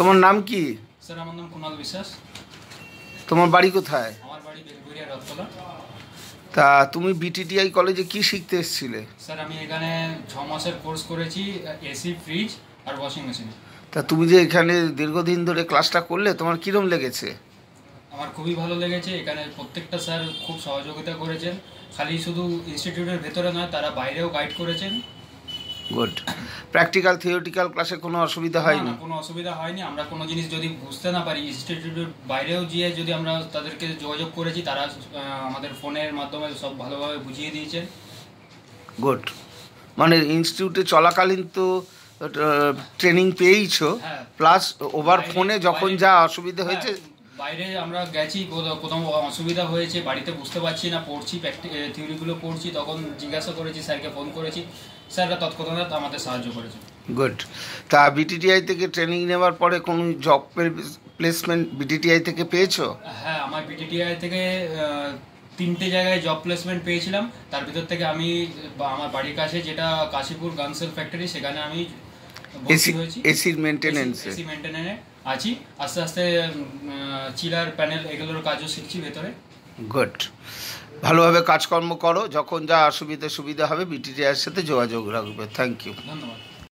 তোমার নাম কি? স্যার আমার নাম কুণাল বিশ্বাস। তোমার বাড়ি কোথায়? আমার বাড়ি বেলঘরিয়া রথতলা। তা তুমি বিটিটিআই কলেজে কি শিখতে এসেছিলে? স্যার আমি এখানে 6 মাসের কোর্স করেছি, এসি, ফ্রিজ আর ওয়াশিং মেশিন। তা তুমি যে এখানে দীর্ঘদিন ধরে ক্লাসটা করলে, তোমার কীরকম লেগেছে? আমার খুবই ভালো লেগেছে। এখানে প্রত্যেকটা স্যার খুব সহযোগিতা করেছেন, খালি শুধু ইনস্টিটিউটের ভেতরে নয়, তারা বাইরেও গাইড করেছেন। গুড। প্র্যাকটিক্যাল থিওরিটিক্যাল ক্লাসে কোনো অসুবিধা হয়নি? কোনো অসুবিধা হয়নি। আমরা কোনো জিনিস যদি বুঝতে না পারি, ইনস্টিটিউটের বাইরেও গিয়ে যদি আমরা তাদেরকে যোগাযোগ করেছি, তারা আমাদের ফোনের মাধ্যমে সব ভালোভাবে বুঝিয়ে দিয়েছেন। গুড। মানে ইনস্টিটিউটে চলাকালীন তো ট্রেনিং পেয়েইছো, প্লাস ওভার ফোনে যখন যা অসুবিধা হয়েছে? বাইরে আমরা গেছি, কোথাও অসুবিধা হয়েছে, বাড়িতে বুঝতে পারছি না, পড়ছি, থিওরিগুলো পড়ছি, তখন জিজ্ঞাসা করেছি, স্যারকে ফোন করেছি, স্যাররা তৎক্ষণাৎ আমাদের সাহায্য করেছে। গুড। তা বিটিটিআই থেকে ট্রেনিং নেওয়ার পরে কোনো জব প্লেসমেন্ট বিটিটিআই থেকে পেয়েছো? হ্যাঁ, আমার বিটিটিআই থেকে 3টে জায়গায় জব প্লেসমেন্ট পেয়েছিলাম। তার ভিতর থেকে আমি আমার বাড়ির কাছে যেটা কাশীপুর গানসেল ফ্যাক্টরি, সেখানে আমি এসির মেনটেন্যান্সে আছি। আস্তে আস্তে চিলার, প্যানেল এগুলোর কাজও শিখছি ভেতরে। গুড। ভালোভাবে কাজকর্ম করো, যখন যা সুবিধা হবে বিটিটিআইয়ের সাথে যোগাযোগ রাখবে। Thank you. ধন্যবাদ।